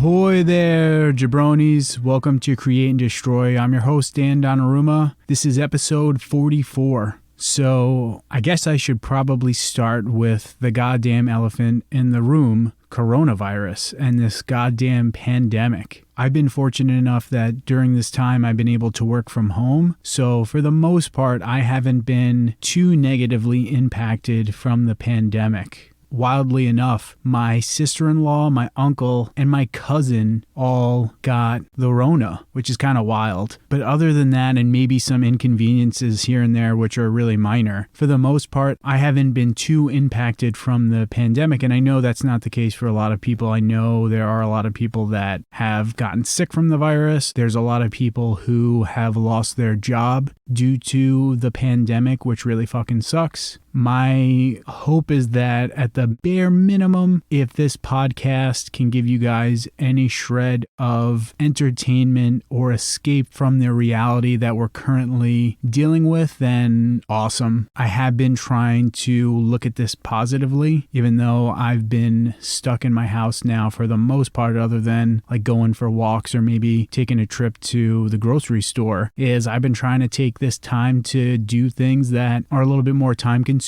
Ahoy there, jabronis. Welcome to Create and Destroy. I'm your host, Dan Donnarumma. This is episode 44. So I guess I should probably start with the goddamn elephant in the room, coronavirus, and this goddamn pandemic. I've been fortunate enough that during this time I've been able to work from home. So for the most part, I haven't been too negatively impacted from the pandemic. Wildly enough, my sister-in-law, my uncle, and my cousin all got the Rona, which is kind of wild. But other than that, and maybe some inconveniences here and there, which are really minor, for the most part, I haven't been too impacted from the pandemic. And I know that's not the case for a lot of people. I know there are a lot of people that have gotten sick from the virus. There's a lot of people who have lost their job due to the pandemic, which really fucking sucks. My hope is that at the bare minimum, if this podcast can give you guys any shred of entertainment or escape from the reality that we're currently dealing with, then awesome. I have been trying to look at this positively, even though I've been stuck in my house now for the most part, other than like going for walks or maybe taking a trip to the grocery store, is I've been trying to take this time to do things that are a little bit more time consuming.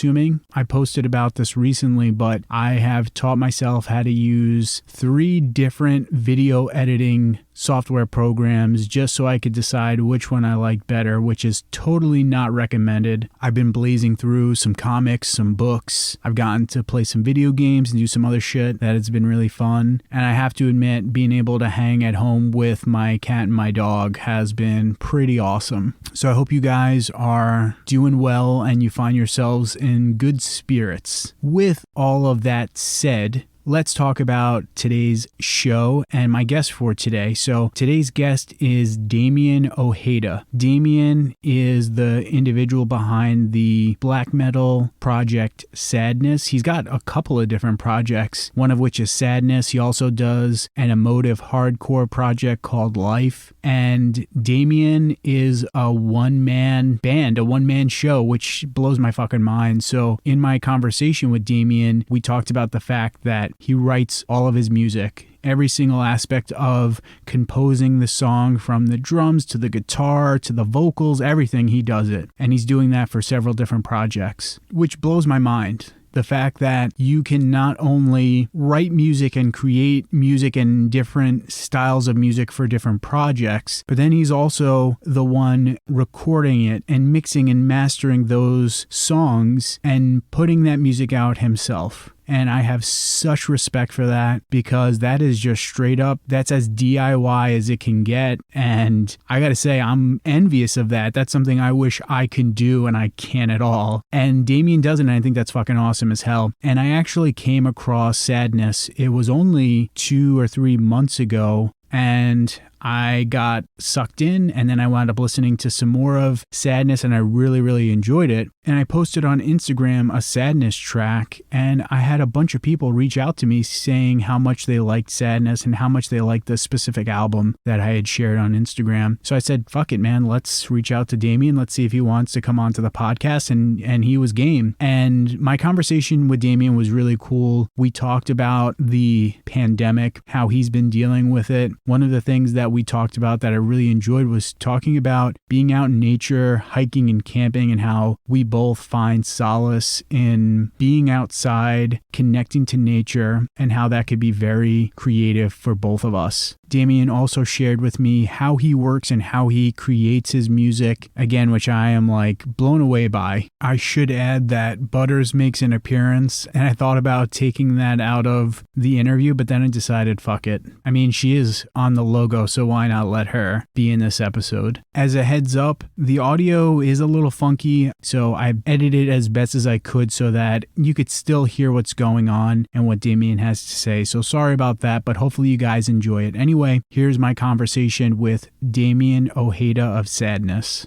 I posted about this recently, but I have taught myself how to use 3 different video editing software programs just so I could decide which one I like better, which is totally not recommended. I've been blazing through some comics, some books. I've gotten to play some video games and do some other shit that has been really fun. And I have to admit, being able to hang at home with my cat and my dog has been pretty awesome. So I hope you guys are doing well and you find yourselves in good spirits. With all of that said, let's talk about today's show and my guest for today. So today's guest is Damian Ojeda. Damian is the individual behind the black metal project Sadness. He's got a couple of different projects, one of which is Sadness. He also does an emotive hardcore project called Life. And Damian is a one-man band, a one-man show, which blows my fucking mind. So in my conversation with Damian, we talked about the fact that he writes all of his music, every single aspect of composing the song, from the drums to the guitar to the vocals, everything, he does it. And he's doing that for several different projects, which blows my mind. The fact that you can not only write music and create music and different styles of music for different projects, but then he's also the one recording it and mixing and mastering those songs and putting that music out himself. And I have such respect for that, because that is just straight up, that's as DIY as it can get. And I gotta say, I'm envious of that. That's something I wish I could do, and I can't at all. And Damian does it, and I think that's fucking awesome as hell. And I actually came across Sadness. It was only 2 or 3 months ago, and I got sucked in, and then I wound up listening to some more of Sadness, and I really, really enjoyed it. And I posted on Instagram a Sadness track, and I had a bunch of people reach out to me saying how much they liked Sadness and how much they liked the specific album that I had shared on Instagram. So I said, fuck it, man, let's reach out to Damian. Let's see if he wants to come onto the podcast, and he was game. And my conversation with Damian was really cool. We talked about the pandemic, how he's been dealing with it. One of the things that we talked about that I really enjoyed was talking about being out in nature, hiking and camping, and how we both find solace in being outside, connecting to nature, and how that could be very creative for both of us. Damian also shared with me how he works and how he creates his music, again, which I am like blown away by. I should add that Butters makes an appearance, and I thought about taking that out of the interview, but then I decided, fuck it. I mean, she is on the logo, so why not let her be in this episode? As a heads up, the audio is a little funky, so I edited as best as I could so that you could still hear what's going on and what Damian has to say. So sorry about that, but hopefully you guys enjoy it. Anyway, here's my conversation with Damian Ojeda of Sadness.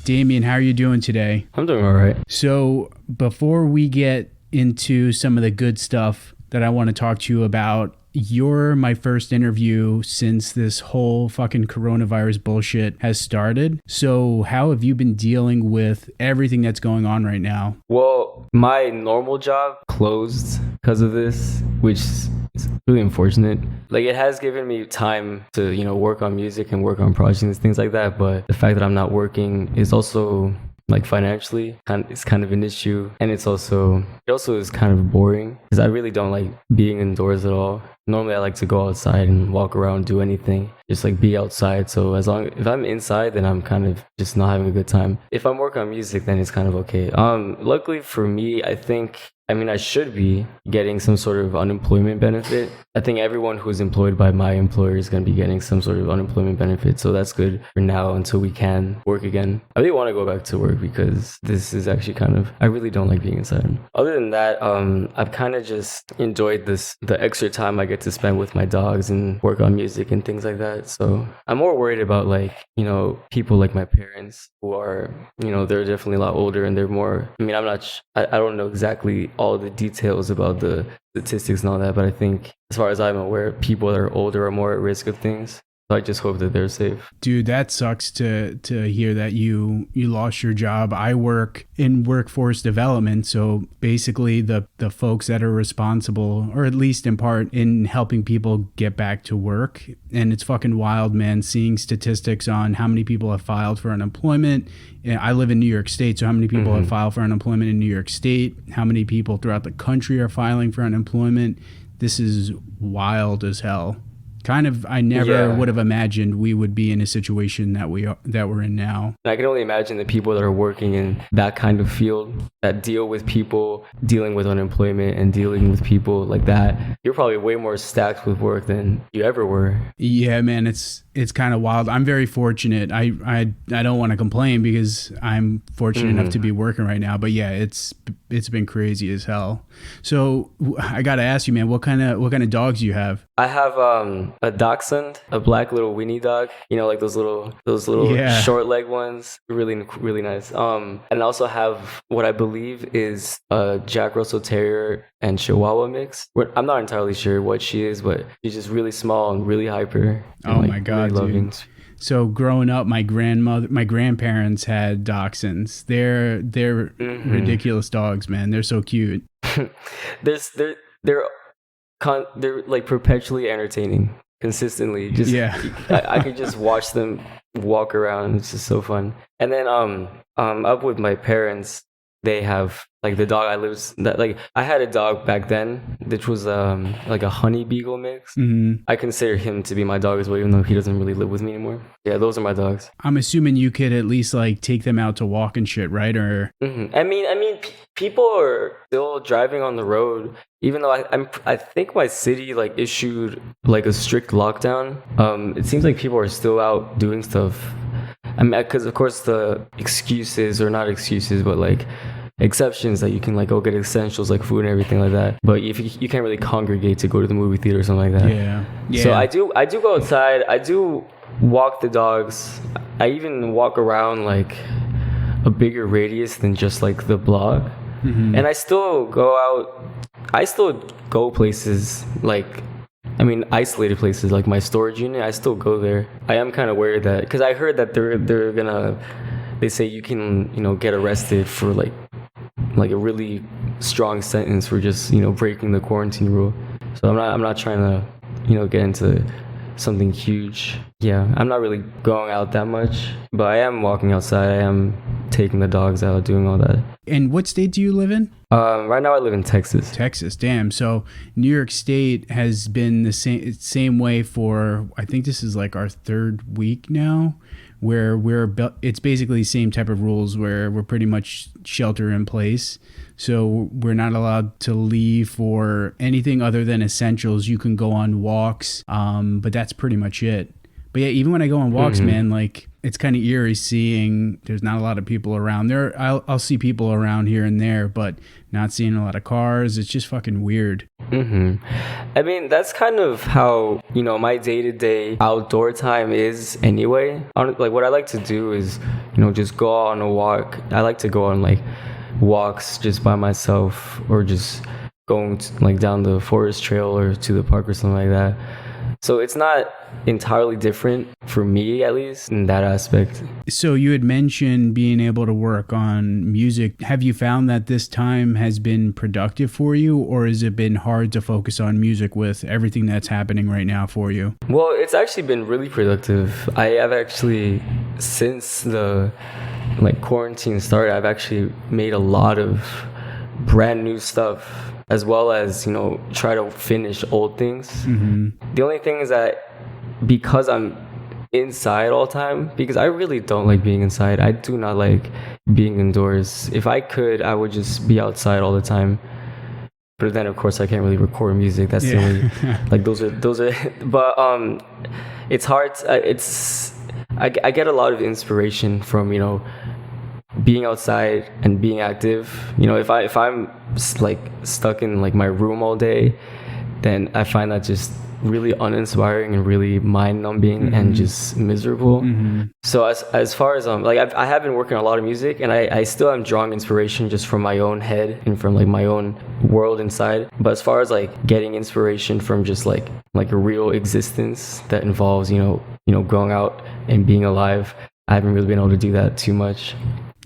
Damian, how are you doing today? I'm doing all right. So before we get into some of the good stuff, that I want to talk to you about. You're my first interview since this whole fucking coronavirus bullshit has started. So how have you been dealing with everything that's going on right now? Well, my normal job closed because of this, which is really unfortunate. Like, it has given me time to, work on music and work on projects and things like that. But the fact that I'm not working is also, like, financially, it's kind of an issue. And it also is kind of boring because I really don't like being indoors at all. Normally I like to go outside and walk around, do anything, just like be outside. So if I'm inside, then I'm kind of just not having a good time. If I'm working on music, then it's kind of okay. Luckily for me, I should be getting some sort of unemployment benefit. I think everyone who's employed by my employer is going to be getting some sort of unemployment benefit. So that's good for now until we can work again. I really want to go back to work because this is actually I really don't like being inside. Other than that, I've kind of just enjoyed the extra time I get to spend with my dogs and work on music and things like that. So I'm more worried about people like my parents who are, they're definitely a lot older and they're more, I don't know exactly all the details about the statistics and all that, but I think as far as I'm aware, people that are older are more at risk of things. So I just hope that they're safe. Dude, that sucks to hear that you lost your job. I work in workforce development, so basically the folks that are responsible, or at least in part, in helping people get back to work. And it's fucking wild, man, seeing statistics on how many people have filed for unemployment. I live in New York State, so how many people have filed for unemployment in New York State? How many people throughout the country are filing for unemployment? This is wild as hell. I never would have imagined we would be in a situation that we're in now. I can only imagine the people that are working in that kind of field that deal with people dealing with unemployment and dealing with people like that. You're probably way more stacked with work than you ever were. Yeah, man, it's kind of wild. I'm very fortunate. I don't want to complain because I'm fortunate enough to be working right now. But yeah, it's been crazy as hell. So I got to ask you, man, what kind of dogs do you have? I have a dachshund, a black little weenie dog. Like those little short leg ones. Really, really nice. And I also have what I believe is a Jack Russell Terrier and Chihuahua mix. I'm not entirely sure what she is, but she's just really small and really hyper. Oh my God, really loving. Dude. So growing up, my grandparents had dachshunds. They're ridiculous dogs, man. They're so cute. They're like perpetually entertaining, consistently. Just I could just watch them walk around. It's just so fun. And then up with my parents, they have like the dog I had a dog back then, which was like a honey beagle mix. I consider him to be my dog as well, even though he doesn't really live with me anymore. Yeah, those are my dogs. I'm assuming you could at least like take them out to walk and shit, right? Or people are still driving on the road, even though I think my city like issued like a strict lockdown. It seems like people are still out doing stuff. Because of course the excuses, or not excuses, but like exceptions that you can like go get essentials like food and everything like that. But if you can't really congregate to go to the movie theater or something like that. Yeah. So I do go outside. I do walk the dogs. I even walk around like a bigger radius than just like the block. And I still go out. I still go places like, isolated places like my storage unit. I still go there. I am kind of worried that, because I heard that they say you can, get arrested for like a really strong sentence for just, breaking the quarantine rule. So I'm not trying to, get into something huge. Yeah, I'm not really going out that much, but I am walking outside. I am taking the dogs out, doing all that. And what state do you live in? Right now I live in Texas. Texas, damn. So New York State has been the same way for, I think this is like our third week now, where it's basically the same type of rules where we're pretty much shelter in place. So we're not allowed to leave for anything other than essentials. You can go on walks, but that's pretty much it. But yeah, even when I go on walks, man, like it's kind of eerie seeing there's not a lot of people around. I'll see people around here and there, but not seeing a lot of cars. It's just fucking weird. That's kind of how, my day-to-day outdoor time is anyway. Like what I like to do is, just go on a walk. I like to go on like walks just by myself, or just going like down the forest trail or to the park or something like that. So it's not entirely different for me, at least in that aspect. So you had mentioned being able to work on music. Have you found that this time has been productive for you, or has it been hard to focus on music with everything that's happening right now for you? Well, it's actually been really productive. I have actually, since the quarantine started, I've actually made a lot of brand new stuff, as well as, try to finish old things. Mm-hmm. The only thing is that because I'm inside all the time, because I really don't like being inside. I do not like being indoors. If I could, I would just be outside all the time. But then, of course, I can't really record music. That's the only, those are, but it's hard. I get a lot of inspiration from, being outside and being active. If I'm stuck in my room all day, then I find that just really uninspiring and really mind-numbing, mm-hmm. and just miserable. Mm-hmm. So as far as I have been working on a lot of music, and I still am drawing inspiration just from my own head and from my own world inside. But as far as getting inspiration from just like a real existence that involves going out and being alive, I haven't really been able to do that too much.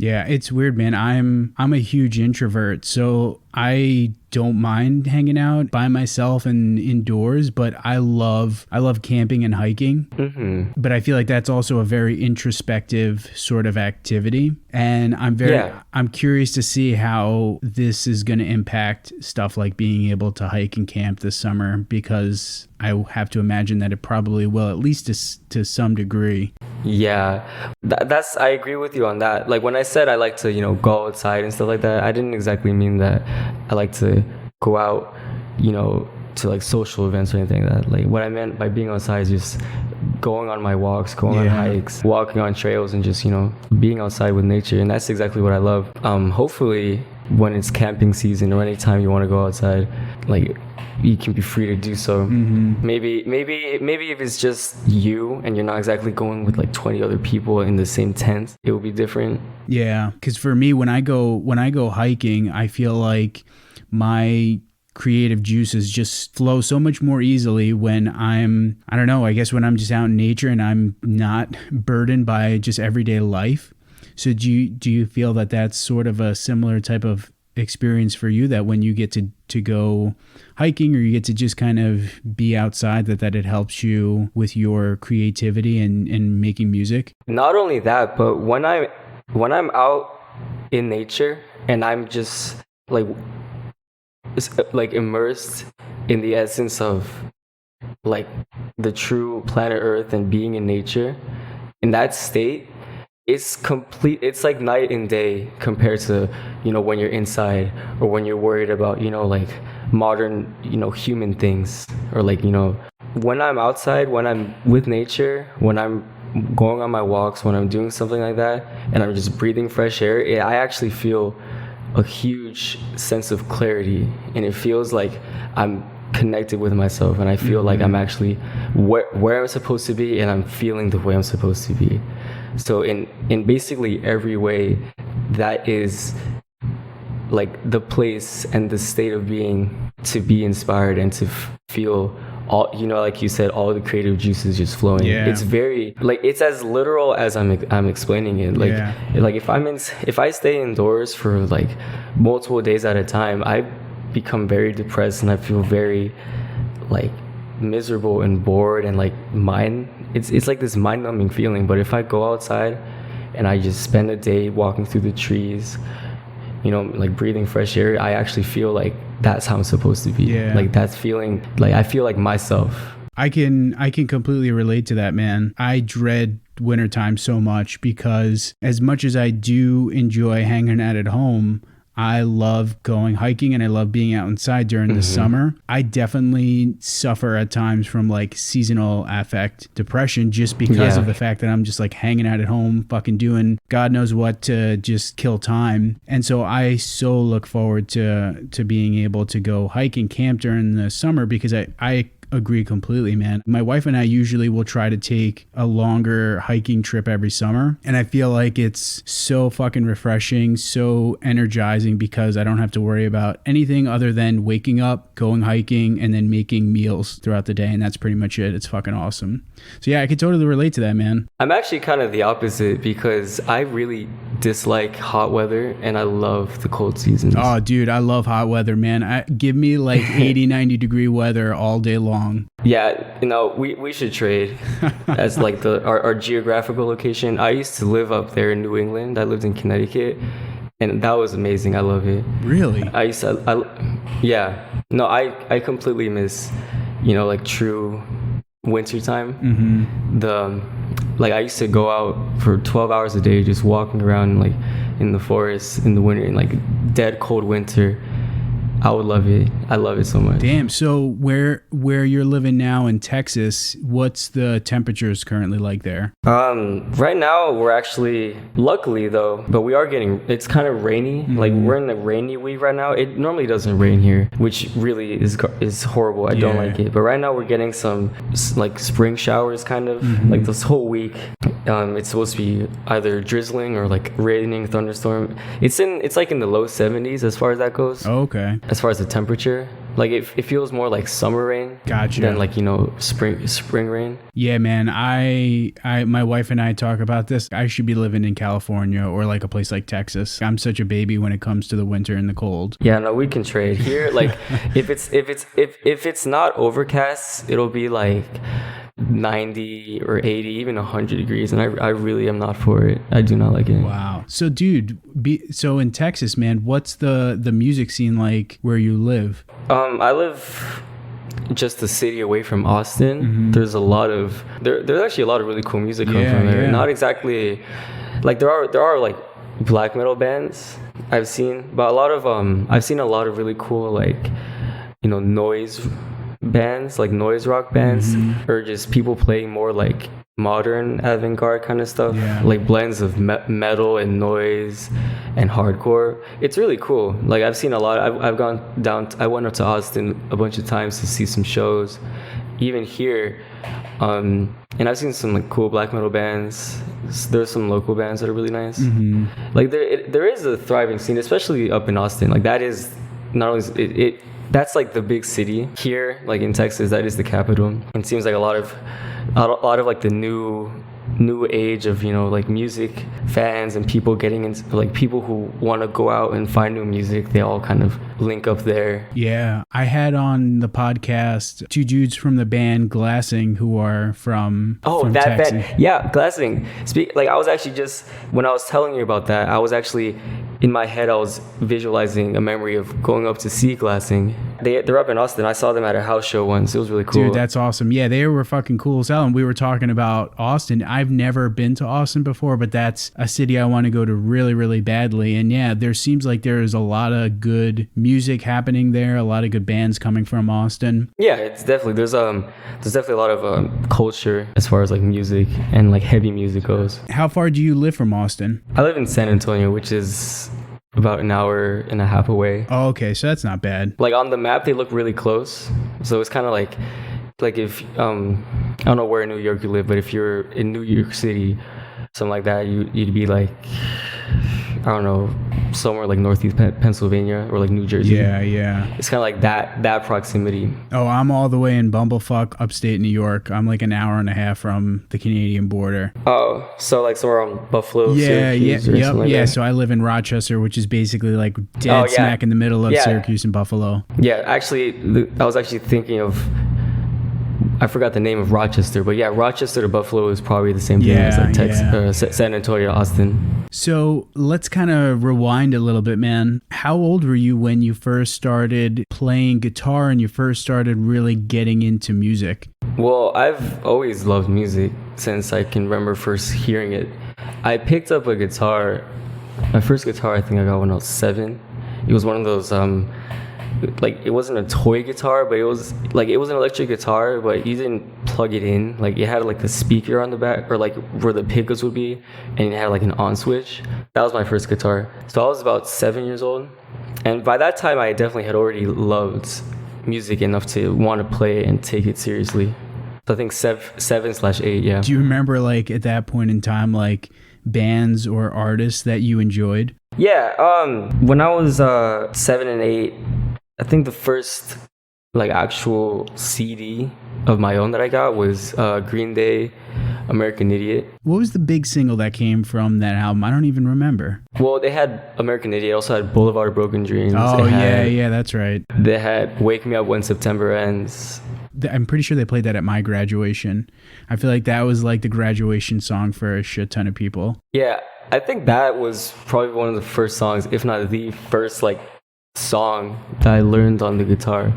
Yeah, it's weird, man. I'm a huge introvert, so I don't mind hanging out by myself and indoors, but I love camping and hiking. Mm-hmm. But I feel like that's also a very introspective sort of activity, and I'm curious to see how this is going to impact stuff like being able to hike and camp this summer, because I have to imagine that it probably will, at least to some degree. Yeah, that's I agree with you on that. When I said I like to go outside and stuff like that, I didn't exactly mean that I like to go out to social events or anything like that. What I meant by being outside is just going on my walks, going on hikes, walking on trails, and just being outside with nature. And that's exactly what I love. Hopefully when it's camping season or anytime you want to go outside, you can be free to do so. Mm-hmm. Maybe if it's just you and you're not exactly going with 20 other people in the same tent, it will be different. Yeah, because for me, when I go hiking, I feel like my creative juices just flow so much more easily when when I'm just out in nature and I'm not burdened by just everyday life. So do you feel that that's sort of a similar type of experience for you, that when you get to go hiking or you get to just kind of be outside, that it helps you with your creativity and making music? Not only that, but when I'm out in nature and I'm just immersed in the essence of the true planet Earth and being in nature, in that state, it's like night and day compared to when you're inside or when you're worried about modern human things, or when I'm outside, when I'm with nature, when I'm going on my walks, when I'm doing something like that and I'm just breathing fresh air, I actually feel a huge sense of clarity, and it feels like I'm connected with myself, and I feel like I'm actually where I'm supposed to be, and I'm feeling the way I'm supposed to be. So in basically every way, that is the place and the state of being to be inspired and to feel all, like you said, all the creative juices just flowing. Yeah. It's very it's as literal as I'm explaining it. If I stay indoors for multiple days at a time, I become very depressed and I feel very miserable and bored and it's this mind-numbing feeling. But if I go outside and I just spend a day walking through the trees, breathing fresh air, I actually feel that's how I'm supposed to be. Yeah. That's feeling I feel like myself. I can completely relate to that, man. I dread wintertime so much, because as much as I do enjoy hanging out at home, I love going hiking and I love being out inside during the summer. I definitely suffer at times from seasonal affect depression, just because of the fact that I'm just hanging out at home, fucking doing God knows what to just kill time. And so I so look forward to being able to go hike and camp during the summer, because I agree completely, man. My wife and I usually will try to take a longer hiking trip every summer. And I feel like it's so fucking refreshing, so energizing because I don't have to worry about anything other than waking up, going hiking, and then making meals throughout the day. And that's pretty much it. It's fucking awesome. So yeah, I could totally relate to that, man. I'm actually kind of the opposite because I really dislike hot weather and I love the cold seasons. Oh, dude, I love hot weather, man. Give me like 80, 90 degree weather all day long. Yeah, we should trade as like our geographical location. I used to live up there in New England. I lived in Connecticut and that was amazing. I love it. Really? I completely miss, like true winter time. Mm-hmm. I used to go out for 12 hours a day just walking around like in the forest in the winter, in like dead cold winter. I would love it. I love it so much. Damn. So where you're living now in Texas, what's the temperatures currently like there? Right now we're actually, luckily though, but we are it's kind of rainy. Mm-hmm. Like we're in the rainy week right now. It normally doesn't rain here, which really is horrible. I don't like it. But right now we're getting some like spring showers kind of. Mm-hmm. Like this whole week. It's supposed to be either drizzling or like raining, thunderstorm. It's like in the low 70s as far as that goes. Oh, okay. As far as the temperature, like it feels more like summer rain. Gotcha. Than like spring rain. Yeah, man. My wife and I talk about this. I should be living in California or like a place like Texas. I'm such a baby when it comes to the winter and the cold. Yeah, no, we can trade here. Like if it's not overcast, it'll be like 90 or 80, even 100 degrees, and I really am not for it. I do not like it. Wow. So dude, so in Texas, man, what's the music scene like where you live? I live just a city away from Austin. Mm-hmm. There's actually a lot of really cool music coming from there. Not exactly like there are like black metal bands I've seen, but I've seen a lot of really cool like noise bands, like noise rock bands. Mm-hmm. Or just people playing more like modern avant-garde kind of stuff, like blends of metal and noise and hardcore. It's really cool. Like I've seen a lot. I've gone down. I went up to Austin a bunch of times to see some shows, even here, and I've seen some like cool black metal bands. There's some local bands that are really nice. Mm-hmm. Like there is a thriving scene, especially up in Austin. Like that is not only that's like the big city here, like in Texas. That is the capital. It seems like a lot of like the new age of like music fans and people getting into like people who want to go out and find new music. They all kind of link up there. Yeah, I had on the podcast 2 dudes from the band Glassing who are from that Texas. band. Yeah, Glassing. I was actually just when I was telling you about that, I was actually in my head I was visualizing a memory of going up to see Glassing. They're up in Austin. I saw them at a house show once. It was really cool. Dude, that's awesome. Yeah, they were fucking cool as hell. And we were talking about Austin. I've never been to Austin before, but that's a city I want to go to really, really badly. And yeah, there seems like there is a lot of good music happening there. A lot of good bands coming from Austin. Yeah, it's definitely there's definitely a lot of culture as far as like music and like heavy music goes. How far do you live from Austin? I live in San Antonio, which is about an hour and a half away. Oh, okay, so that's not bad. Like on the map, they look really close. So it's kind of like if I don't know where in New York you live, but if you're in New York City, something like that, you'd be like, I don't know, somewhere like northeast Pennsylvania or like New Jersey. Yeah. It's kind of like that proximity. Oh, I'm all the way in Bumblefuck, upstate New York. I'm like an hour and a half from the Canadian border. Oh, so like somewhere on Buffalo, Syracuse, Yeah. So I live in Rochester, which is basically like dead smack in the middle of Syracuse and Buffalo. Yeah, actually, I was actually thinking of, I forgot the name of Rochester, but yeah, Rochester to Buffalo is probably the same thing as like San Antonio to Austin. So let's kind of rewind a little bit, man. How old were you when you first started playing guitar and you first started really getting into music? Well, I've always loved music since I can remember first hearing it. I picked up a guitar. My first guitar I think I got when I was 7. It was one of those like it wasn't a toy guitar, but it was an electric guitar, but you didn't plug it in. Like it had like the speaker on the back, or like where the pickups would be, and it had like an on switch. That was my first guitar. So I was about 7 years old, and by that time I definitely had already loved music enough to want to play it and take it seriously. So I think 7/8, yeah. Do you remember, like, at that point in time, like, bands or artists that you enjoyed? Yeah, when I was 7 and 8, I think the first like actual CD of my own that I got was Green Day, American Idiot. What was the big single that came from that album? I don't even remember. Well, they had American Idiot, also had Boulevard of Broken Dreams. Oh, yeah, that's right. They had Wake Me Up When September Ends. I'm pretty sure they played that at my graduation. I feel like that was like the graduation song for a shit ton of people. Yeah, I think that was probably one of the first songs, if not the first like song that I learned on the guitar.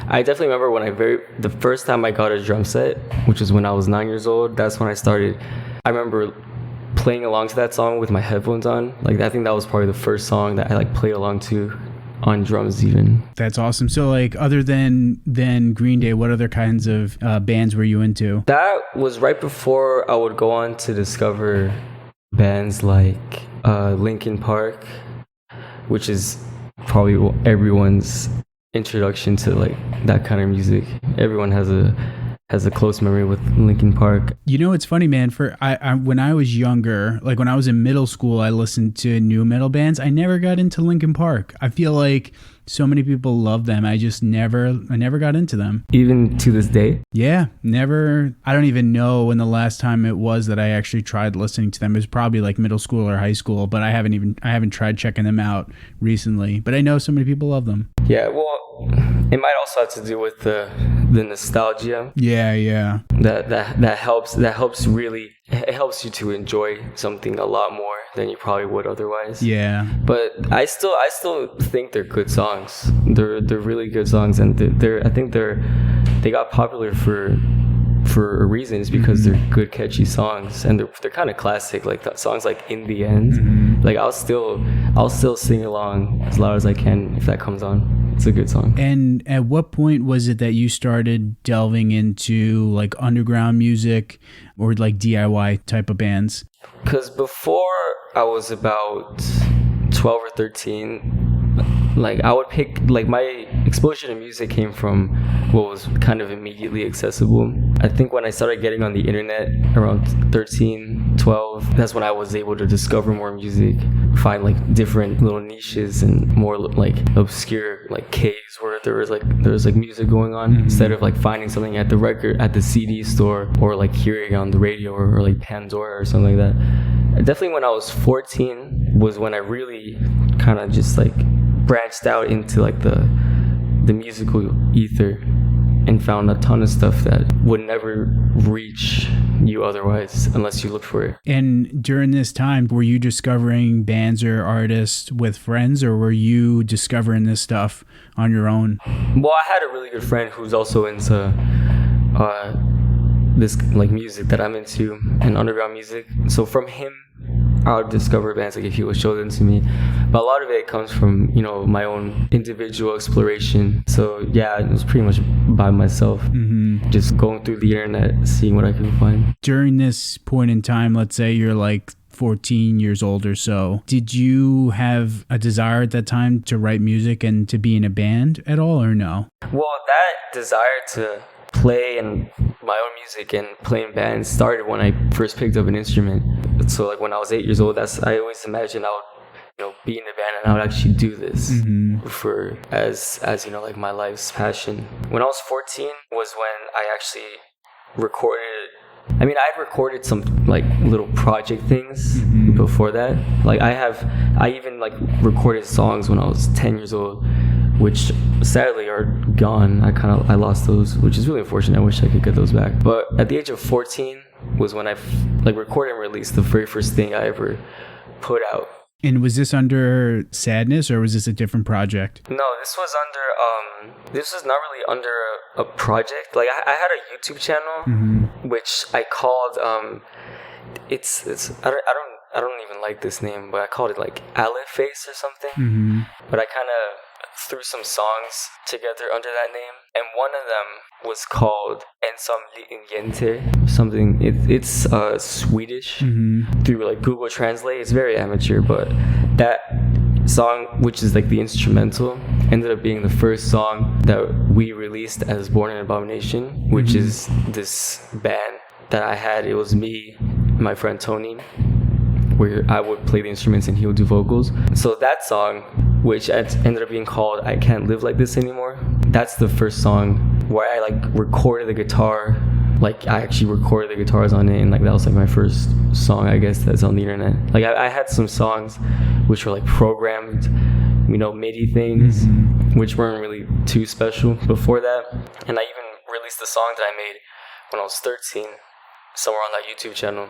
I definitely remember when the first time I got a drum set, which was when I was 9 years old. That's when I started. I remember playing along to that song with my headphones on. Like, I think that was probably the first song that I like played along to on drums even. That's awesome. So, like, other than Green Day, what other kinds of bands were you into? That was right before I would go on to discover bands like Linkin Park, which is probably everyone's introduction to like that kind of music. Everyone has a close memory with Linkin Park. You know, it's funny, man. When I was younger, like when I was in middle school, I listened to new metal bands. I never got into Linkin Park. I feel like so many people love them. I never got into them. Even to this day? Yeah, never. I don't even know when the last time it was that I actually tried listening to them. It was probably like middle school or high school, but I haven't tried checking them out recently. But I know so many people love them. Yeah, well, it might also have to do with the nostalgia. Yeah. That helps really. It helps you to enjoy something a lot more than you probably would otherwise. Yeah. But I still think they're good songs. They're really good songs, and they got popular for a reason. It's because they're good, catchy songs, and they're kind of classic. Like songs like In the End. Like I'll still sing along as loud as I can if that comes on. It's a good song. And at what point was it that you started delving into like underground music or like DIY type of bands? Because before I was about 12 or 13, like I would pick, like my exposure to music came from what was kind of immediately accessible. I think when I started getting on the internet around 13, 12, that's when I was able to discover more music, find like different little niches and more like obscure like caves where there was like music going on, instead of like finding something at the CD store or like hearing it on the radio or like Pandora or something like that. Definitely when I was 14 was when I really kind of just like branched out into like the musical ether and found a ton of stuff that would never reach you otherwise unless you look for it. And during this time, were you discovering bands or artists with friends, or were you discovering this stuff on your own? Well, I had a really good friend who's also into this like music that I'm into and underground music. So from him, I would discover bands like if he would show them to me. But a lot of it comes from, you know, my own individual exploration. So yeah, it was pretty much by myself, just going through the internet, seeing what I could find. During this point in time, let's say you're like 14 years old or so, did you have a desire at that time to write music and to be in a band at all, or no? Well, that desire to play and my own music and play in bands started when I first picked up an instrument. So like when I was 8 years old, I always imagined I would, you know, be in a band and I would actually do this for as you know, like my life's passion. When I was 14 was when I actually recorded. I mean, I'd recorded some like little project things before that. Like I even like recorded songs when I was 10 years old, which sadly are gone. I lost those, which is really unfortunate. I wish I could get those back. But at the age of 14 was when I like recorded and released the very first thing I ever put out. And was this under Sadness, or was this a different project? No, this was not really under a project. Like I had a YouTube channel, which I called it's I don't even like this name, but I called it like Aleph Face or something. But I kind of threw some songs together under that name, and one of them was called Ensam Litingente, something. It's Swedish through like Google Translate. It's very amateur, but that song, which is like the instrumental, ended up being the first song that we released as Born in Abomination, which is this band that I had. It was me, my friend Tony, where I would play the instruments and he would do vocals. So that song, which ended up being called I Can't Live Like This Anymore, that's the first song where I like recorded the guitar. Like I actually recorded the guitars on it, and like that was like my first song, I guess, that's on the internet. Like I had some songs which were like programmed, you know, MIDI things, which weren't really too special before that. And I even released a song that I made when I was 13, somewhere on that YouTube channel.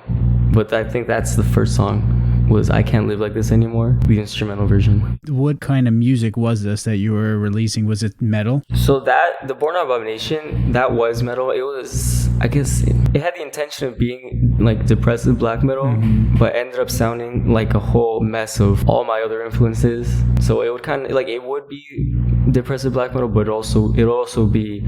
But I think that's the first song, was I Can't Live Like This Anymore, the instrumental version. What kind of music was this that you were releasing? Was it metal? So the Born in Abomination, that was metal. It was, I guess, it had the intention of being like depressive black metal, but ended up sounding like a whole mess of all my other influences. So it would kind of, like, it would be depressive black metal, but it'd also be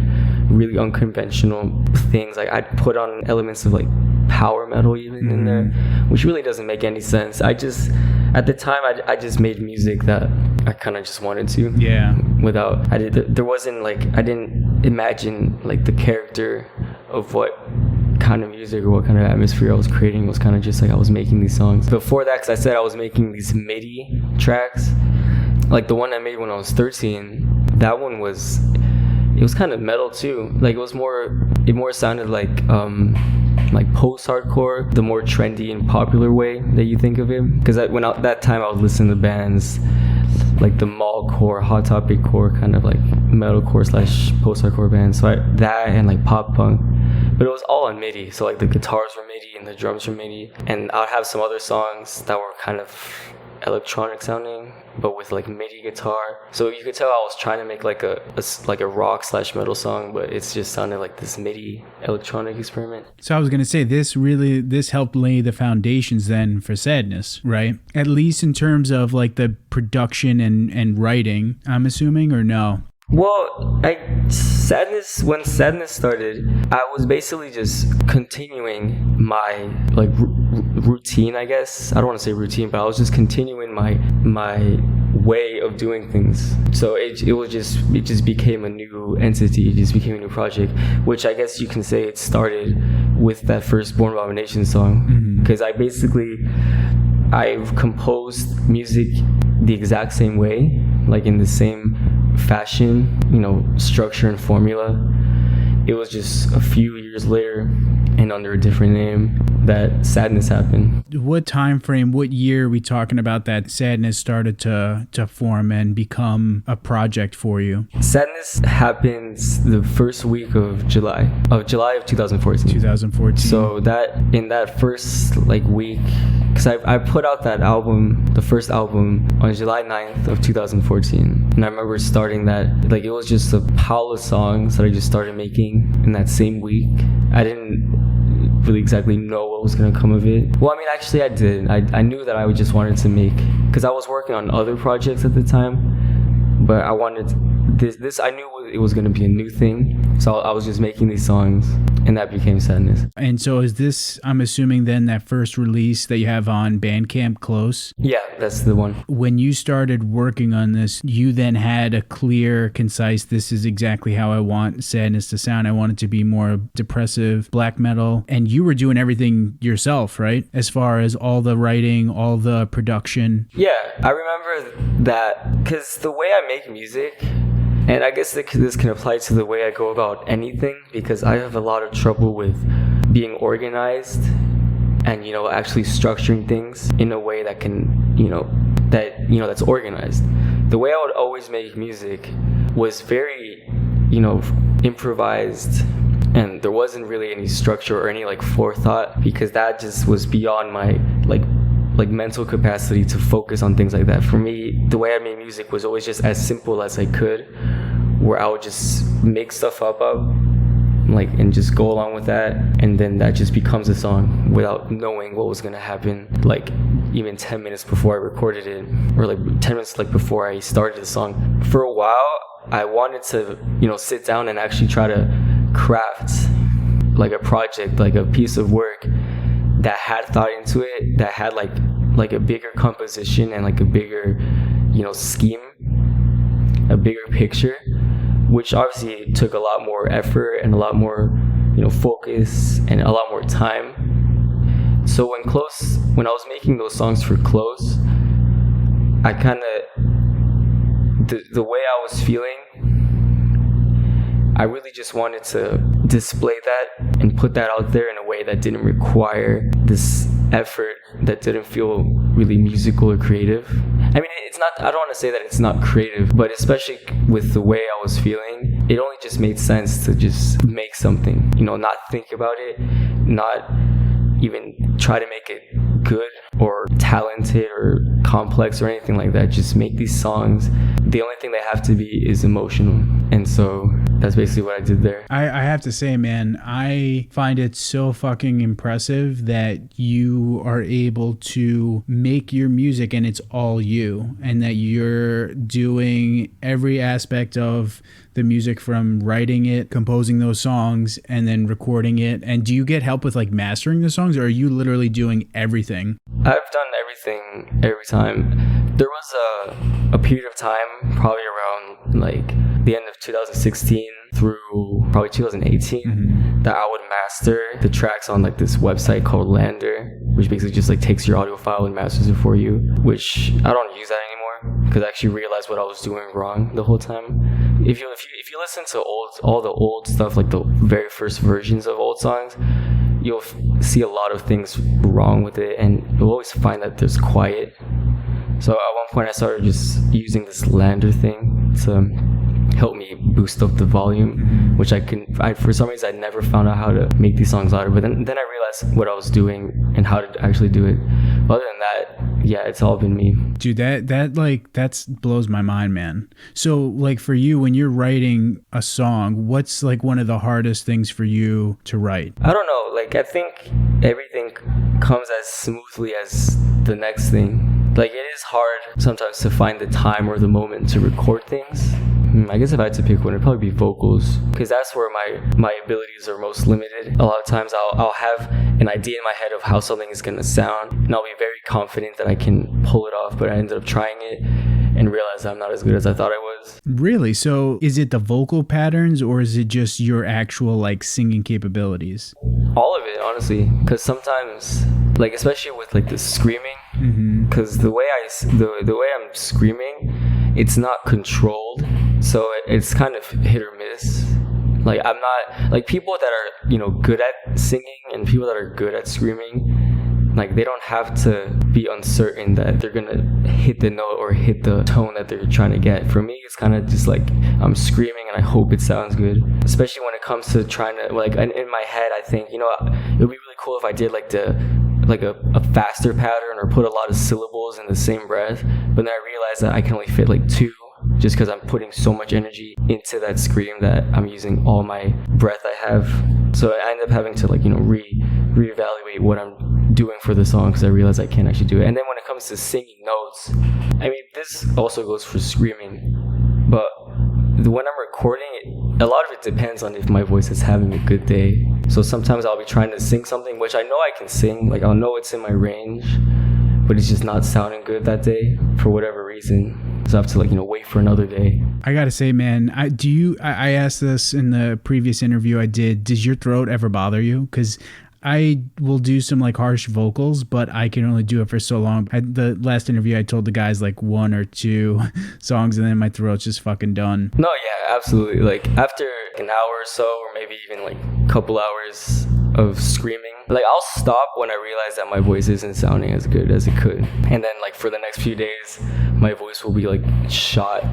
really unconventional things. Like I'd put on elements of like power metal even in there, which really doesn't make any sense. At the time I just made music that I kind of just wanted to. Yeah. There wasn't like, I didn't imagine like the character of what kind of music or what kind of atmosphere I was creating. It was kind of just like I was making these songs. Before that, because I said I was making these MIDI tracks, like the one I made when I was 13, that one was kind of metal too. Like it more sounded like post-hardcore, the more trendy and popular way that you think of it. Because that time I was listening to bands like the mallcore, hot topic core, kind of like metalcore / post-hardcore bands. So that and like pop punk, but it was all on MIDI. So like the guitars were MIDI and the drums were MIDI, and I'd have some other songs that were kind of electronic sounding, but with like MIDI guitar. So you could tell I was trying to make like a rock / metal song, but it's just sounded like this MIDI electronic experiment. So I was gonna say, this helped lay the foundations then for Sadness, right? At least in terms of like the production and writing, I'm assuming, or no? Well, when Sadness started, I was basically just continuing my like routine, I guess. I don't want to say routine, but I was just continuing my way of doing things. So it just became a new entity. It just became a new project, which I guess you can say it started with that first Born Abomination song, because I've composed music the exact same way, like in the same fashion, you know, structure and formula. It was just a few years later and under a different name that Sadness happened. What time frame, what year are we talking about that Sadness started to form and become a project for you? Sadness happens the first week of July of 2014. 2014. So that in that first like week, because I put out that album, the first album, on July 9th of 2014. And I remember starting that, like, it was just a pile of songs that I just started making in that same week. I didn't really exactly know what was going to come of it. Well, I mean, actually I did. I knew that I just wanted to make, because I was working on other projects at the time, but I wanted this I knew it was going to be a new thing. So I was just making these songs, and that became Sadness. And so is this, I'm assuming then, that first release that you have on Bandcamp, Close? Yeah, that's the one. When you started working on this, you then had a clear, concise, this is exactly how I want Sadness to sound. I want it to be more depressive, black metal. And you were doing everything yourself, right? As far as all the writing, all the production. Yeah, I remember that, because the way I make music, and I guess this can apply to the way I go about anything, because I have a lot of trouble with being organized and, you know, actually structuring things in a way that can, that's organized. The way I would always make music was very, improvised, and there wasn't really any structure or any like forethought, because that just was beyond my like mental capacity to focus on things like that. For me, the way I made music was always just as simple as I could, where I would just make stuff up and just go along with that, and then that just becomes a song without knowing what was gonna happen, like even 10 minutes before I recorded it, or like 10 minutes before I started the song. For a while, I wanted to, sit down and actually try to craft like a project, like a piece of work that had thought into it, that had like a bigger composition and like a bigger, scheme. a bigger picture, which obviously took a lot more effort and a lot more, focus and a lot more time. So when I was making those songs for Close, I kind of, the way I was feeling, I really just wanted to display that and put that out there in a way that didn't require this effort, that didn't feel really musical or creative. I mean, it's not, I don't want to say that it's not creative, but especially with the way I was feeling, it only just made sense to just make something, not think about it, not even try to make it good or talented or complex or anything like that. Just make these songs. The only thing they have to be is emotional. And so that's basically what I did there. I have to say, man, I find it so fucking impressive that you are able to make your music and it's all you, and that you're doing every aspect of the music, from writing it, composing those songs, and then recording it. And do you get help with like mastering the songs, or are you literally doing everything? I've done everything every time. There was a period of time, probably around like the end of 2016 through probably 2018, that I would master the tracks on like this website called Lander, which basically just like takes your audio file and masters it for you, which I don't use that anymore because I actually realized what I was doing wrong the whole time. If you listen to all the old stuff, like the very first versions of old songs, you'll see a lot of things wrong with it, and you'll always find that there's quiet. So at one point I started just using this Lander thing to help me boost up the volume, which for some reason I never found out how to make these songs louder, but then I realized what I was doing and how to actually do it. Other than that, yeah, it's all been me. Dude, that blows my mind, man. So like for you, when you're writing a song, what's like one of the hardest things for you to write? I don't know, like I think everything comes as smoothly as the next thing. Like it is hard sometimes to find the time or the moment to record things. I guess if I had to pick one, it'd probably be vocals, because that's where my abilities are most limited. A lot of times I'll have an idea in my head of how something is going to sound, and I'll be very confident that I can pull it off, but I ended up trying it and realized I'm not as good as I thought I was. Really? So is it the vocal patterns, or is it just your actual like singing capabilities? All of it, honestly, because sometimes, like especially with like the screaming, because the way I'm screaming, it's not controlled, so it's kind of hit or miss. Like I'm not like people that are good at singing and people that are good at screaming, like they don't have to be uncertain that they're gonna hit the note or hit the tone that they're trying to get. For me, it's kind of just like I'm screaming and I hope it sounds good, especially when it comes to trying to like in my head I think it would be really cool if I did like a faster pattern or put a lot of syllables in the same breath, but then I realized that I can only fit like 2, just because I'm putting so much energy into that scream that I'm using all my breath I have. So I end up having to like reevaluate what I'm doing for the song, because I realize I can't actually do it. And then when it comes to singing notes, I mean this also goes for screaming, but when I'm recording it, a lot of it depends on if my voice is having a good day. So sometimes I'll be trying to sing something which I know I can sing, like I'll know it's in my range, but it's just not sounding good that day for whatever reason. So I have to wait for another day. I gotta say, man, I asked this in the previous interview I did. Does your throat ever bother you? Because I will do some like harsh vocals, but I can only do it for so long. The last interview I told the guys like 1 or 2 songs, and then my throat's just fucking done. No, yeah, absolutely. Like after an hour or so, or maybe even like a couple hours of screaming, like I'll stop when I realize that my voice isn't sounding as good as it could, and then like for the next few days my voice will be like shot,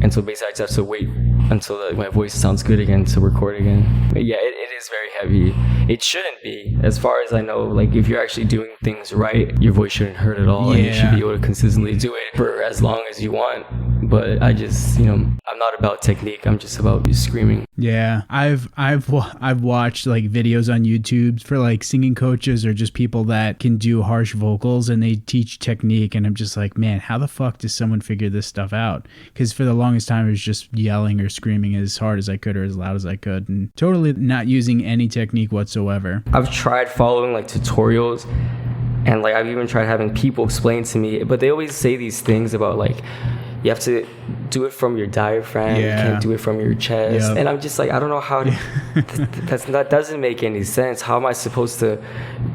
and so basically I just have to wait until my voice sounds good again to record again. But yeah, it is very heavy. It shouldn't be, as far as I know. Like if you're actually doing things right, your voice shouldn't hurt at all, and you should be able to consistently do it for as long as you want. But I just, I'm not about technique. I'm just about screaming. Yeah, I've watched like videos on YouTube for like singing coaches or just people that can do harsh vocals, and they teach technique, and I'm just like, man, how the fuck does someone figure this stuff out? Because for the longest time I was just yelling or screaming as hard as I could or as loud as I could, and totally not using any technique whatsoever. I've tried following like tutorials, and like I've even tried having people explain to me, but they always say these things about like you have to do it from your diaphragm. You can't do it from your chest. Yep. And I'm just like, I don't know how to, that doesn't make any sense. How am I supposed to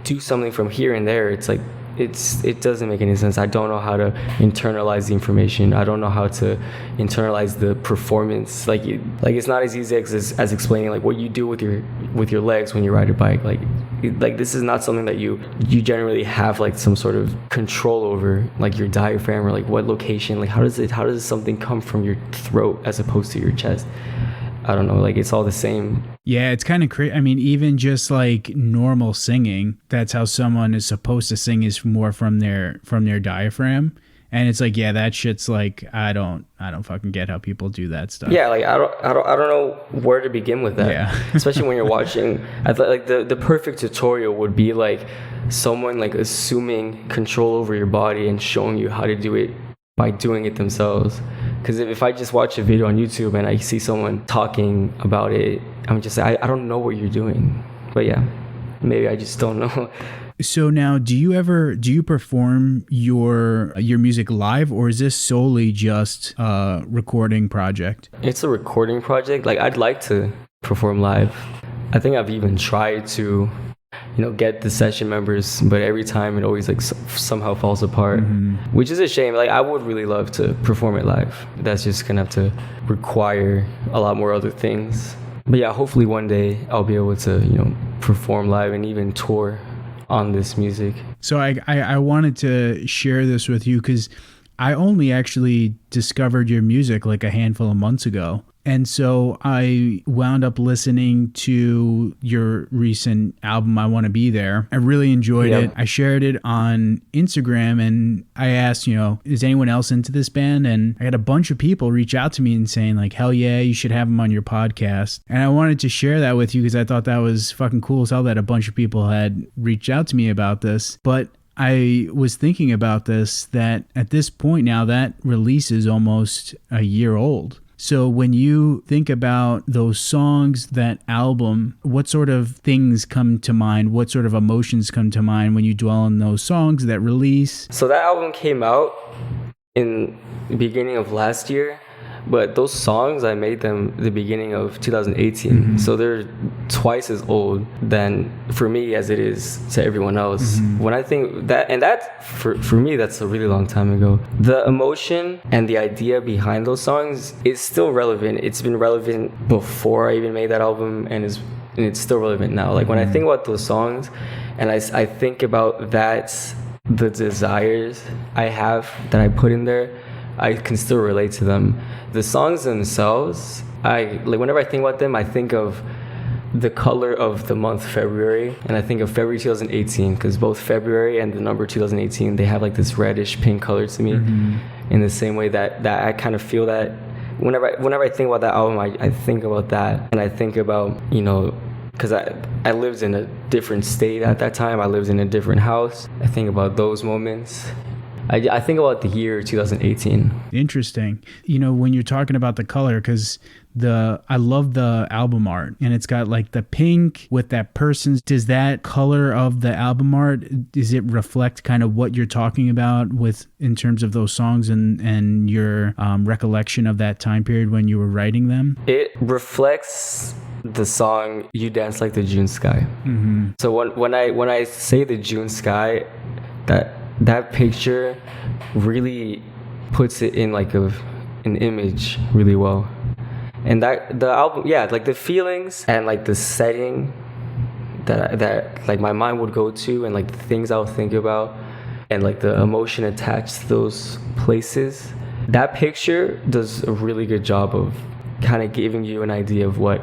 do something from here and there? It's like, it doesn't make any sense. I don't know how to internalize the information. I don't know how to internalize the performance. Like it's not as easy as explaining like what you do with your legs when you ride a bike. Like this is not something that you generally have like some sort of control over, like your diaphragm or like what location. Like how does something come from your throat as opposed to your chest? I don't know, like it's all the same. Yeah, it's kind of crazy. I mean, even just like normal singing, that's how someone is supposed to sing, is more from their diaphragm. And it's like, yeah, that shit's like, I don't fucking get how people do that stuff. Yeah, like I don't know where to begin with that. Yeah. Especially when you're watching. I thought like the perfect tutorial would be like someone like assuming control over your body and showing you how to do it by doing it themselves. Because if I just watch a video on YouTube and I see someone talking about it, I'm just like, I don't know what you're doing. But yeah, maybe I just don't know. So now, do you perform your music live, or is this solely just a recording project? It's a recording project. Like I'd like to perform live. I think I've even tried to, get the session members, but every time it always like somehow falls apart, which is a shame. Like I would really love to perform it live. That's just gonna have to require a lot more other things. But yeah, hopefully one day I'll be able to, perform live and even tour on this music. So I wanted to share this with you because I only actually discovered your music like a handful of months ago. And so I wound up listening to your recent album, I Want to Be There. I really enjoyed it. I shared it on Instagram and I asked, is anyone else into this band? And I had a bunch of people reach out to me and saying like, hell yeah, you should have them on your podcast. And I wanted to share that with you because I thought that was fucking cool as hell that a bunch of people had reached out to me about this. But I was thinking about this, that at this point now, that release is almost a year old. So when you think about those songs, that album, what sort of things come to mind? What sort of emotions come to mind when you dwell on those songs, that release? So that album came out in the beginning of last year, but those songs, I made them the beginning of 2018. So they're twice as old than for me as it is to everyone else. When I think that, and that for me, that's a really long time ago. The emotion and the idea behind those songs is still relevant. It's been relevant before I even made that album, and it's still relevant now. Like when I think about those songs and I think about the desires I have that I put in there, I can still relate to them. The songs themselves, whenever I think about them, I think of the color of the month February, and I think of February 2018, because both February and the number 2018, they have like this reddish pink color to me. In the same way that I kind of feel that whenever I think about that album, I think about that, and I think about, because I lived in a different state at that time. I lived in a different house. I think about those moments. I think about the year 2018. Interesting. When you're talking about the color, because I love the album art, and it's got like the pink with that person's. Does that color of the album art, does it reflect kind of what you're talking about in terms of those songs and your recollection of that time period when you were writing them? It reflects the song "You Dance Like the June Sky." So when I say the June sky, that picture really puts it in like an image really well. And that the album, like the feelings and like the setting that like my mind would go to, and like the things I would think about, and like the emotion attached to those places, that picture does a really good job of kind of giving you an idea of what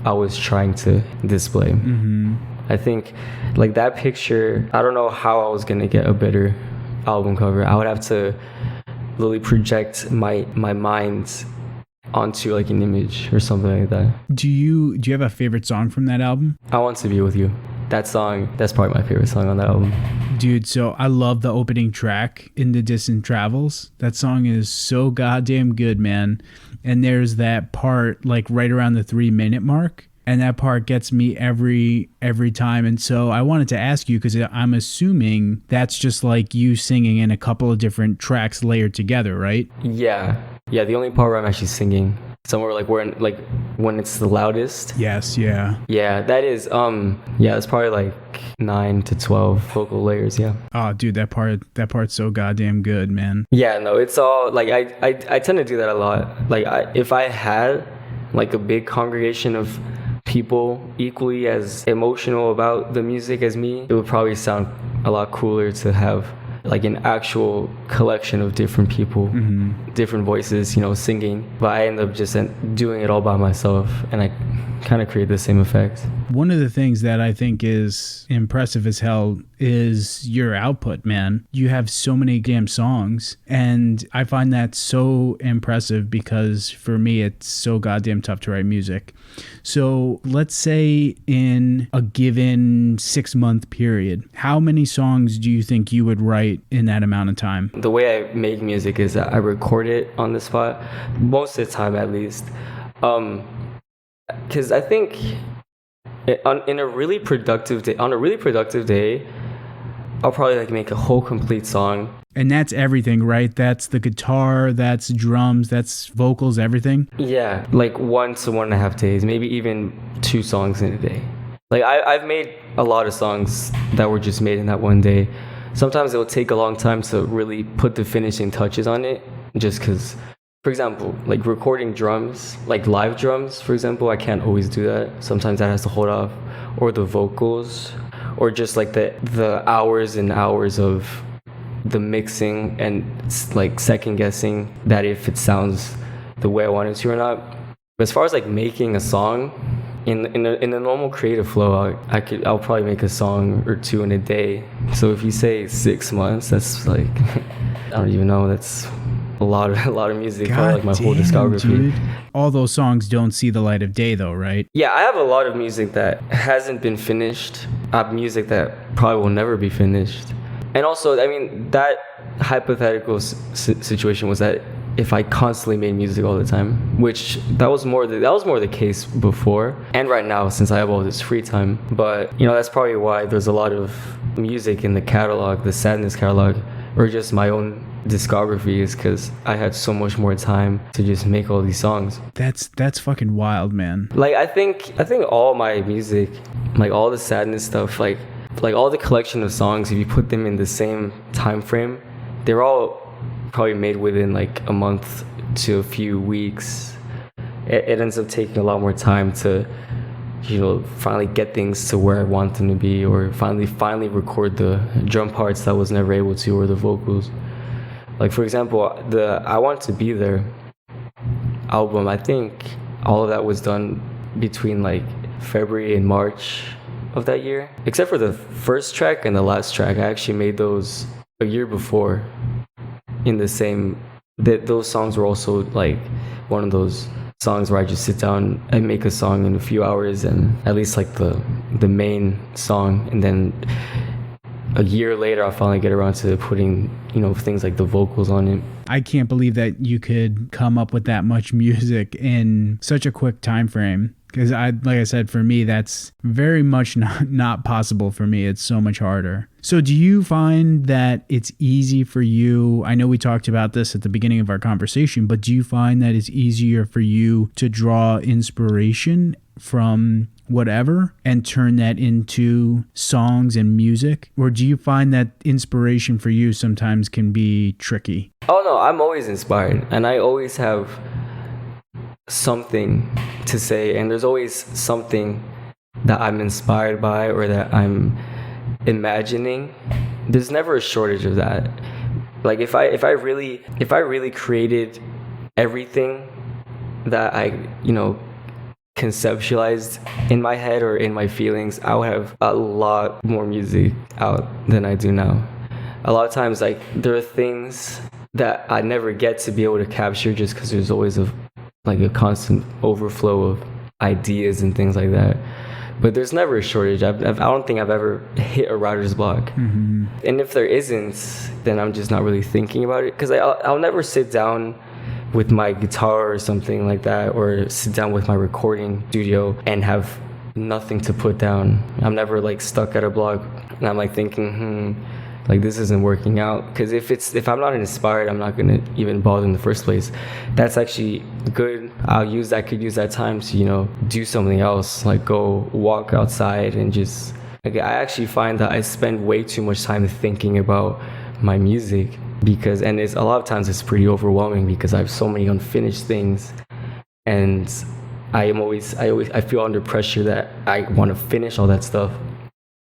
I was trying to display. I think like that picture, I don't know how I was going to get a better album cover. I would have to literally project my mind onto like an image or something like that. Do you have a favorite song from that album? I Want to Be With You. That song, that's probably my favorite song on that album. Dude, so I love the opening track, In the Distant Travels. That song is so goddamn good, man. And there's that part like right around the 3-minute mark And that part gets me every time. And so I wanted to ask you, because I'm assuming that's just like you singing in a couple of different tracks layered together, right? Yeah. The only part where I'm actually singing somewhere like when it's the loudest. Yes. Yeah. Yeah, that is. It's probably like 9 to 12 vocal layers. Yeah. Oh, dude, that part's so goddamn good, man. Yeah. No, it's all like I tend to do that a lot. Like if I had like a big congregation of people equally as emotional about the music as me, it would probably sound a lot cooler to have like an actual collection of different people, different voices, singing. But I end up just doing it all by myself, and I kind of create the same effect. One of the things that I think is impressive as hell is your output, man. You have so many damn songs, and I find that so impressive because for me, it's so goddamn tough to write music. So let's say in a given 6-month period, how many songs do you think you would write in that amount of time? The way I make music is that I record it on the spot, most of the time at least. Because I think on a really productive day, I'll probably like make a whole complete song. And that's everything, right? That's the guitar, that's drums, that's vocals, everything? Yeah, like 1 to 1.5 days, maybe even 2 songs in a day. Like I've made a lot of songs that were just made in that one day. Sometimes it will take a long time to really put the finishing touches on it, just because, for example, like recording drums, like live drums, for example, I can't always do that. Sometimes that has to hold off, or the vocals, or just like the hours and hours of the mixing and like second guessing that if it sounds the way I want it to or not. But as far as like making a song, in a normal creative flow, I'll probably make a song or 2 in a day. So if you say 6 months, that's like I don't even know. That's a lot of music. Probably like my whole discography. Dude. All those songs don't see the light of day, though, right? Yeah, I have a lot of music that hasn't been finished. I have music that probably will never be finished. And also, I mean, that hypothetical situation was that if I constantly made music all the time, which that was more the case before and right now since I have all this free time. But that's probably why there's a lot of music in the catalog, the Sadness catalog, or just my own discography, is because I had so much more time to just make all these songs. That's fucking wild, man. Like I think all my music, like all the Sadness stuff, like all the collection of songs, if you put them in the same time frame, they're all probably made within like a month to a few weeks. It ends up taking a lot more time to finally get things to where I want them to be, or finally record the drum parts that I was never able to, or the vocals. Like for example, the I Want to Be There album, I think all of that was done between like February and March of that year, except for the first track and the last track. I actually made those a year before. In the same, those songs were also like one of those songs where I just sit down and make a song in a few hours, and at least like the main song, and then a year later I'll finally get around to putting things like the vocals on it. I can't believe that you could come up with that much music in such a quick time frame. Because like I said, for me, that's very much not possible for me. It's so much harder. So do you find that it's easy for you? I know we talked about this at the beginning of our conversation, but do you find that it's easier for you to draw inspiration from whatever and turn that into songs and music? Or do you find that inspiration for you sometimes can be tricky? Oh no, I'm always inspired, and I always have something to say, and there's always something that I'm inspired by or that I'm imagining. There's never a shortage of that. Like if I really created everything that I conceptualized in my head or in my feelings, I would have a lot more music out than I do now. A lot of times, like, there are things that I never get to be able to capture just because there's always a constant overflow of ideas and things like that. But there's never a shortage. I don't think I've ever hit a writer's block. Mm-hmm. And if there isn't, then I'm just not really thinking about it, because I'll never sit down with my guitar or something like that, or sit down with my recording studio and have nothing to put down. I'm never like stuck at a block and I'm like thinking, like this isn't working out. Because if I'm not inspired, I'm not gonna even bother in the first place. That's actually good. I could use that time to, you know, do something else, like go walk outside and just like, I actually find that I spend way too much time thinking about my music and it's a lot of times it's pretty overwhelming because I have so many unfinished things, and I feel under pressure that I want to finish all that stuff,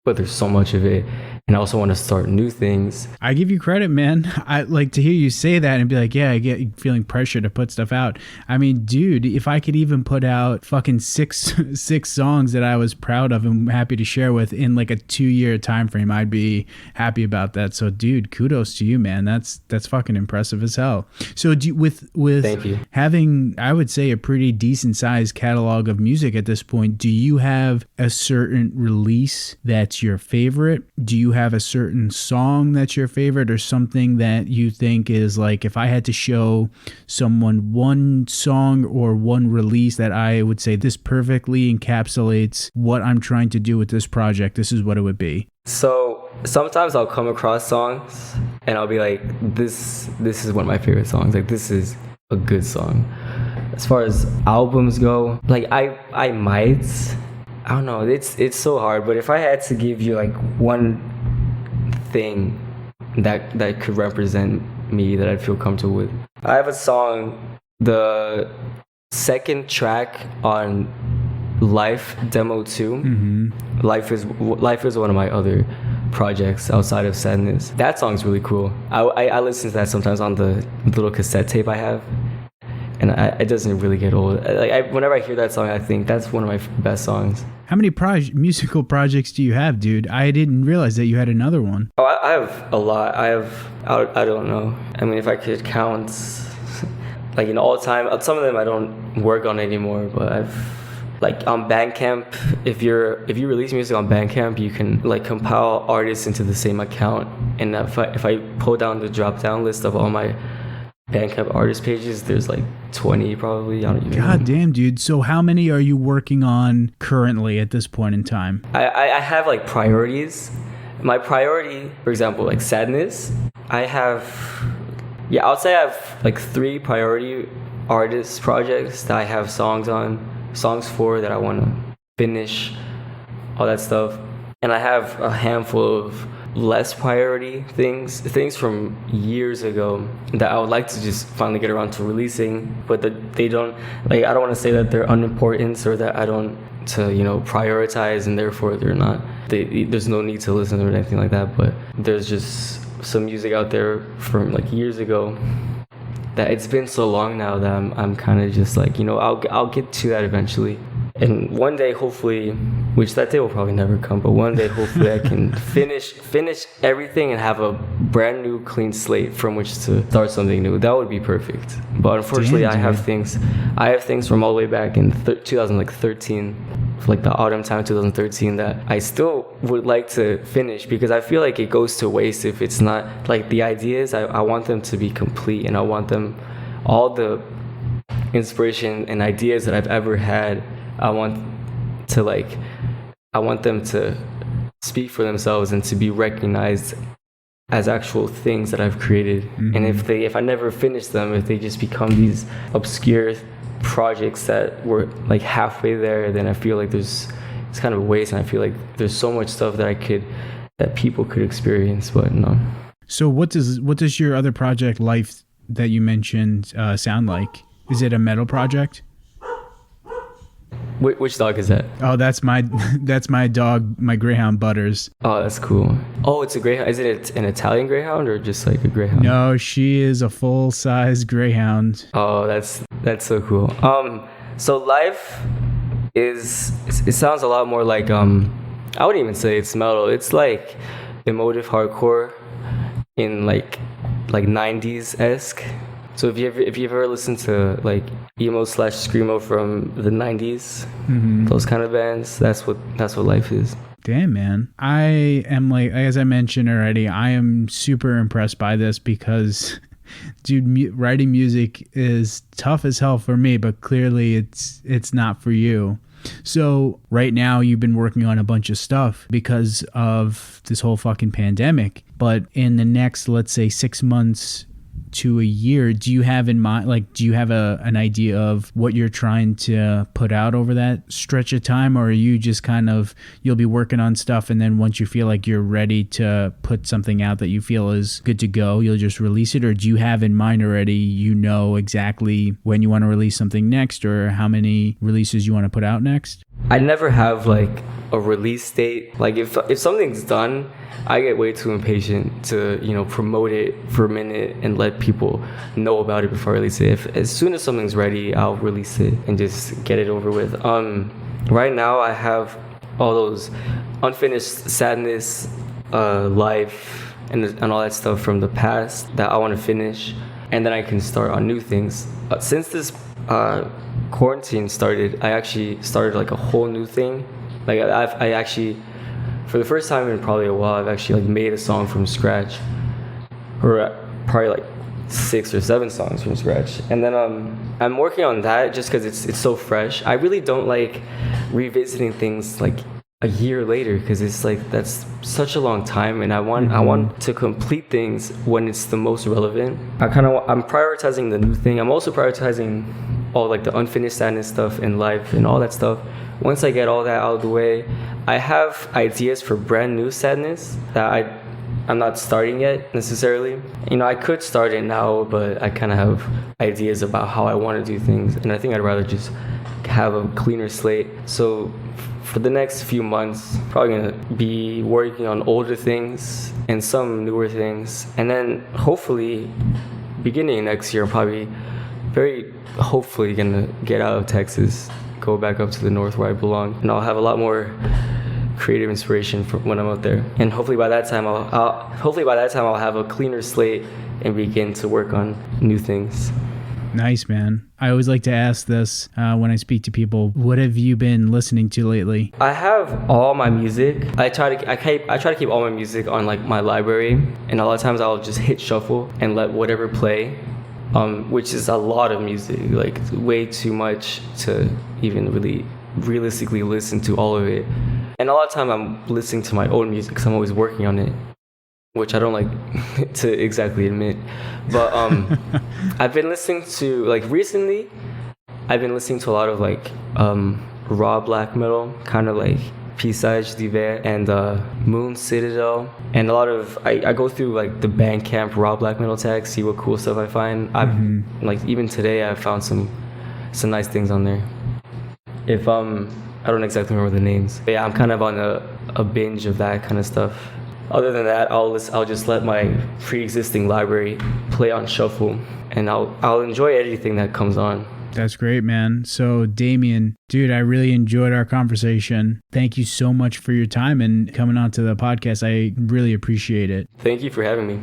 but there's so much of it. And I also want to start new things. I give you credit, man. I like to hear you say that and be like, yeah, I get feeling pressure to put stuff out. I mean, dude, if I could even put out fucking six songs that I was proud of and happy to share with in like a 2-year time frame, I'd be happy about that. So, dude, kudos to you, man. That's fucking impressive as hell. So, with Thank you. Having, I would say, a pretty decent sized catalog of music at this point, do you have a certain release that's your favorite? Do you have a certain song that's your favorite, or something that you think is like, if I had to show someone one song or one release that I would say this perfectly encapsulates what I'm trying to do with this project, this is what it would be? So sometimes I'll come across songs and I'll be like, this is one of my favorite songs. Like, this is a good song. As far as albums go, like I don't know, it's so hard, but if I had to give you like one thing that could represent me that I'd feel comfortable with, I have a song, the second track on Life Demo 2. Mm-hmm. Life is one of my other projects outside of Sadness. That song's really cool. I listen to that sometimes on the little cassette tape I have, and it doesn't really get old. Whenever I hear that song, I think that's one of my best songs. How many musical projects do you have, dude? I didn't realize that you had another one. Oh, I have a lot. I don't know. I mean, if I could count, like in all time, some of them I don't work on anymore, but I've, like on Bandcamp, if you release music on Bandcamp, you can like compile artists into the same account. And if I pull down the drop down list of all my Bandcamp artist pages, there's like 20 probably. I don't even know. Damn, dude. So how many are you working on currently at this point in time? I have like priorities. My priority, for example, like Sadness, I would say I have like 3 priority artist projects that I have songs for that I want to finish, all that stuff. And I have a handful of less priority things from years ago that I would like to just finally get around to releasing, but they don't, like, I don't want to say that they're unimportant or that I don't to, you know, prioritize and therefore they're not, there's no need to listen or anything like that, but there's just some music out there from like years ago that it's been so long now that I'm kind of just like, you know, I'll get to that eventually. And one day, hopefully, which that day will probably never come, but one day, hopefully, I can finish everything and have a brand new, clean slate from which to start something new. That would be perfect. But unfortunately, I have things from all the way back in 2013, like the autumn time 2013, that I still would like to finish because I feel like it goes to waste if it's not, like, the ideas. I want them to be complete, and I want them, all the inspiration and ideas that I've ever had, I want them to speak for themselves and to be recognized as actual things that I've created. Mm-hmm. And if I never finish them, if they just become these obscure projects that were like halfway there, then I feel like it's kind of a waste, and I feel like there's so much stuff that people could experience, but no. So what does your other project, Life, that you mentioned sound like? Is it a metal project? Which dog is that? Oh, that's my dog, my Greyhound Butters. Oh, that's cool. Oh, it's a Greyhound. Is it an Italian Greyhound or just like a Greyhound? No, she is a full-size Greyhound. Oh, that's so cool. So Life it sounds a lot more like I wouldn't even say it's metal. It's like emotive hardcore in like 90s-esque. So if you've ever listened to like emo/screamo from the 90s, mm-hmm. those kind of bands, that's what Life is. Damn, man. I am, like, as I mentioned already, I am super impressed by this because Dude, writing music is tough as hell for me, but clearly it's not for you. So right now you've been working on a bunch of stuff because of this whole fucking pandemic. But in the next, let's say 6 months to a year, do you have in mind, like, do you have an idea of what you're trying to put out over that stretch of time? Or are you just kind of, you'll be working on stuff, and then once you feel like you're ready to put something out that you feel is good to go, you'll just release it? Or do you have in mind already, you know exactly when you want to release something next, or how many releases you want to put out next? I never have like a release date. Like if something's done, I get way too impatient to, promote it for a minute and let people know about it before I release it. As soon as something's ready, I'll release it and just get it over with. Right now I have all those unfinished sadness, life, and all that stuff from the past that I want to finish, and then I can start on new things. Since this quarantine started, I actually started like a whole new thing. Like I actually, for the first time in probably a while, I've actually like made a song from scratch, or probably like 6 or 7 songs from scratch. And then I'm working on that just because it's so fresh. I really don't like revisiting things like a year later, because it's like that's such a long time, and I want to complete things when it's the most relevant. I'm prioritizing the new thing. I'm also prioritizing all like the unfinished sadness stuff in life and all that stuff. Once I get all that out of the way, I have ideas for brand new sadness that I'm not starting yet necessarily. I could start it now, but I kind of have ideas about how I want to do things, and I think I'd rather just have a cleaner slate. So for the next few months, probably gonna be working on older things and some newer things, and then hopefully beginning next year, I'm probably very hopefully gonna get out of Texas, go back up to the north where I belong, and I'll have a lot more creative inspiration for when I'm out there. And hopefully by that time I'll have a cleaner slate and begin to work on new things. Nice, man. I always like to ask this when I speak to people. What have you been listening to lately? I have all my music. I try to keep all my music on like my library, and a lot of times I'll just hit shuffle and let whatever play, which is a lot of music, like way too much to even really realistically listen to all of it. And a lot of time I'm listening to my own music because I'm always working on it, which I don't like to exactly admit. But I've been listening to, like, recently, I've been listening to a lot of, like, raw black metal, kind of like Pisage d'Hiver and Moon Citadel. And a lot of, I go through, like, the Bandcamp raw black metal tags, see what cool stuff I find. Like, even today, I found some nice things on there. I don't exactly remember the names. But yeah, I'm kind of on a binge of that kind of stuff. Other than that, I'll just let my pre-existing library play on shuffle, and I'll enjoy anything that comes on. That's great, man. So, Damian, dude, I really enjoyed our conversation. Thank you so much for your time and coming on to the podcast. I really appreciate it. Thank you for having me.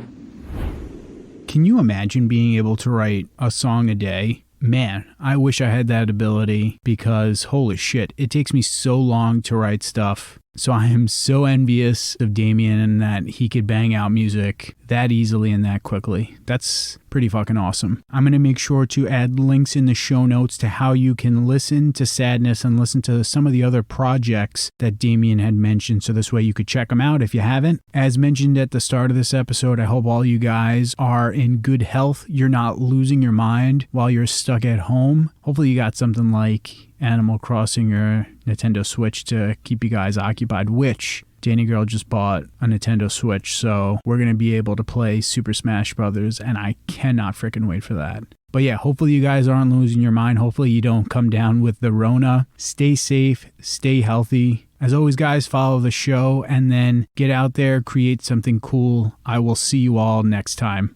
Can you imagine being able to write a song a day? Man, I wish I had that ability, because holy shit, it takes me so long to write stuff. So I am so envious of Damian and that he could bang out music that easily and that quickly. That's pretty fucking awesome. I'm going to make sure to add links in the show notes to how you can listen to Sadness and listen to some of the other projects that Damian had mentioned, so this way you could check them out if you haven't. As mentioned at the start of this episode, I hope all you guys are in good health. You're not losing your mind while you're stuck at home. Hopefully you got something like Animal Crossing or Nintendo Switch to keep you guys occupied, which Danny Girl just bought a Nintendo Switch, so we're going to be able to play Super Smash Brothers, and I cannot freaking wait for that. But yeah, hopefully you guys aren't losing your mind. Hopefully you don't come down with the Rona. Stay safe, stay healthy. As always, guys, follow the show and then get out there, create something cool. I will see you all next time.